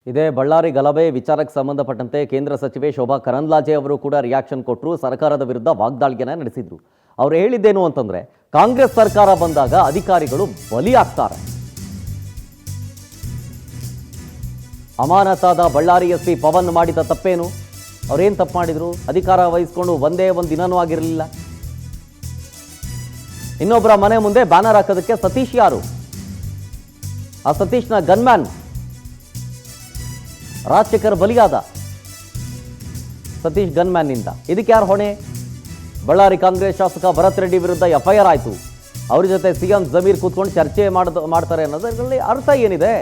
ಇದೇ ಬಳ್ಳಾರಿ ಗಲಭೆ ವಿಚಾರಕ್ಕೆ ಸಂಬಂಧಪಟ್ಟಂತೆ ಕೇಂದ್ರ ಸಚಿವೆ ಶೋಭಾ ಕರಂದ್ಲಾಜೆ ಅವರು ಕೂಡ ರಿಯಾಕ್ಷನ್ ಕೊಟ್ಟರು. ಸರ್ಕಾರದ ವಿರುದ್ಧ ವಾಗ್ದಾಳಿಯನ್ನ ನಡೆಸಿದ್ರು. ಅವರು ಹೇಳಿದ್ದೇನು ಅಂತಂದ್ರೆ, ಕಾಂಗ್ರೆಸ್ ಸರ್ಕಾರ ಬಂದಾಗ ಅಧಿಕಾರಿಗಳು ಬಲಿಯಾಗ್ತಾರೆ. ಅಮಾನತಾದ ಬಳ್ಳಾರಿ ಎಸ್ಪಿ ಪವನ್ ಮಾಡಿದ ತಪ್ಪೇನು? ಅವ್ರೇನು ತಪ್ಪು ಮಾಡಿದ್ರು? ಅಧಿಕಾರ ವಹಿಸ್ಕೊಂಡು ಒಂದೇ ಒಂದು ದಿನನೂ ಆಗಿರಲಿಲ್ಲ. ಇನ್ನೊಬ್ಬರ ಮನೆ ಮುಂದೆ ಬ್ಯಾನರ್ ಹಾಕೋದಕ್ಕೆ ಸತೀಶ್ ಯಾರು? ಆ ಸತೀಶ್ನ ಗನ್ಮ್ಯಾನ್ ರಾಜಶೇಖರ್ ಬಲಿಯಾದ. ಸತೀಶ್ ಗನ್ಮ್ಯಾನ್ನಿಂದ ಇದಕ್ಕೆ ಯಾರು ಹೊಣೆ? ಬಳ್ಳಾರಿ ಕಾಂಗ್ರೆಸ್ ಶಾಸಕ ಭರತ್ ರೆಡ್ಡಿ ವಿರುದ್ಧ FIR ಆಯಿತು. ಅವ್ರ ಜೊತೆ CM ಜಮೀರ್ ಕೂತ್ಕೊಂಡು ಚರ್ಚೆ ಮಾಡ್ತಾರೆ ಅನ್ನೋದ್ರಲ್ಲಿ ಅರ್ಥ ಏನಿದೆ?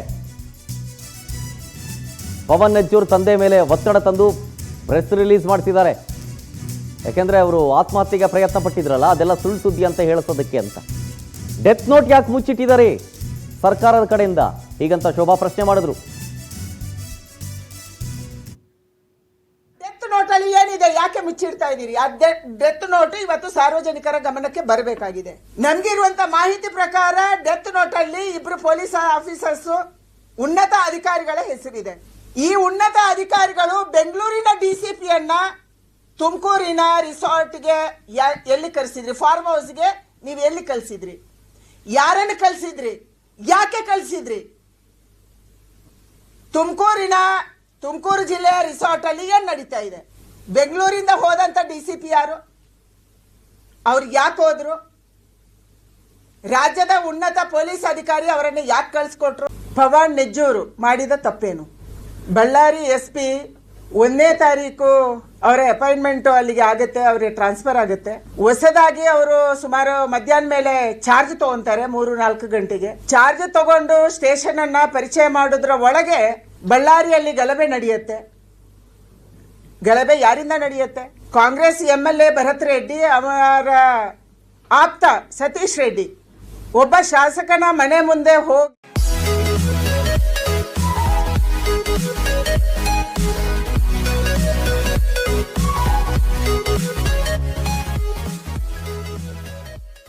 ಪವನ್ ನೆಜ್ಜೂರ್ ತಂದೆ ಮೇಲೆ ಒತ್ತಡ ತಂದು ಪ್ರೆಸ್ ರಿಲೀಸ್ ಮಾಡ್ತಿದ್ದಾರೆ. ಯಾಕೆಂದ್ರೆ ಅವರು ಆತ್ಮಹತ್ಯೆಗೆ ಪ್ರಯತ್ನ ಪಟ್ಟಿದ್ರಲ್ಲ, ಅದೆಲ್ಲ ಸುಳ್ಳು ಸುದ್ದಿ ಅಂತ ಹೇಳಿಸೋದಕ್ಕೆ ಅಂತ. ಡೆತ್ ನೋಟ್ ಯಾಕೆ ಮುಚ್ಚಿಟ್ಟಿದ್ದಾರೆ ಸರ್ಕಾರದ ಕಡೆಯಿಂದ ಹೀಗಂತ ಶೋಭಾ ಪ್ರಶ್ನೆ ಮಾಡಿದ್ರು. ಡೆತ್ ನೋಟ್ ಅಲ್ಲಿ ಏನಿದೆ, ಯಾಕೆ ಮುಚ್ಚಿಡ್ತಾ ಇದ್ದೀರಿ? ಆ ಡೆತ್ ನೋಟ್ ಇವತ್ತು ಸಾರ್ವಜನಿಕರ ಗಮನಕ್ಕೆ ಬರಬೇಕಾಗಿದೆ. ನನ್ಗಿರುವಂತ ಮಾಹಿತಿ ಪ್ರಕಾರ ಡೆತ್ ನೋಟ್ ಅಲ್ಲಿ ಇಬ್ರು ಪೊಲೀಸ್ ಆಫೀಸರ್ಸ್ ಉನ್ನತ ಅಧಿಕಾರಿಗಳ ಹೆಸರಿದೆ. ಈ ಉನ್ನತ ಅಧಿಕಾರಿಗಳು ಬೆಂಗಳೂರಿನ DCPಯನ್ನ ತುಮಕೂರಿನ ರಿಸಾರ್ಟ್ಗೆ ಎಲ್ಲಿ ಕಳಿಸಿದ್ರಿ? ಫಾರ್ಮ್ ಹೌಸ್ಗೆ ನೀವು ಎಲ್ಲಿ ಕಳಿಸಿದ್ರಿ? ಯಾರನ್ನು ಕಳಿಸಿದ್ರಿ? ಯಾಕೆ ಕಳಿಸಿದ್ರಿ? ತುಮಕೂರು ಜಿಲ್ಲೆಯ ರಿಸಾರ್ಟ್ ಅಲ್ಲಿ ಏನ್ ನಡೀತಾ ಇದೆ? ಬೆಂಗಳೂರಿಂದ ಹೋದಂತ DCP ಯಾರು? ಅವ್ರು ಯಾಕೆ ಹೋದ್ರು? ರಾಜ್ಯದ ಉನ್ನತ ಪೊಲೀಸ್ ಅಧಿಕಾರಿ ಅವರನ್ನು ಯಾಕೆ ಕಳಿಸ್ಕೊಟ್ರು? ಪವನ್ ನೆಜ್ಜೂರು ಮಾಡಿದ ತಪ್ಪೇನು? ಬಳ್ಳಾರಿ SP 1ನೇ ತಾರೀಕು ಅವರ ಅಪಾಯಿಂಟ್ಮೆಂಟ್ ಅಲ್ಲಿಗೆ ಆಗುತ್ತೆ, ಅವ್ರಿಗೆ ಟ್ರಾನ್ಸ್ಫರ್ ಆಗುತ್ತೆ. ಹೊಸದಾಗಿ ಅವರು ಸುಮಾರು ಮಧ್ಯಾಹ್ನ ಮೇಲೆ ಚಾರ್ಜ್ ತಗೊಂತಾರೆ. 3-4 ಗಂಟೆಗೆ ಚಾರ್ಜ್ ತಗೊಂಡು ಸ್ಟೇಷನ್ ಅನ್ನ ಪರಿಚಯ ಮಾಡೋದ್ರ ಒಳಗೆ ಬಳ್ಳಾರಿಯಲ್ಲಿ ಗಲಭೆ ನಡೆಯುತ್ತೆ. ಗಲಭೆ ಯಾರಿಂದ ನಡೆಯುತ್ತೆ? ಕಾಂಗ್ರೆಸ್ MLA ಭರತ್ ರೆಡ್ಡಿ, ಅವರ ಆಪ್ತ ಸತೀಶ್ ರೆಡ್ಡಿ ಒಬ್ಬ ಶಾಸಕನ ಮನೆ ಮುಂದೆ ಹೋಗಿ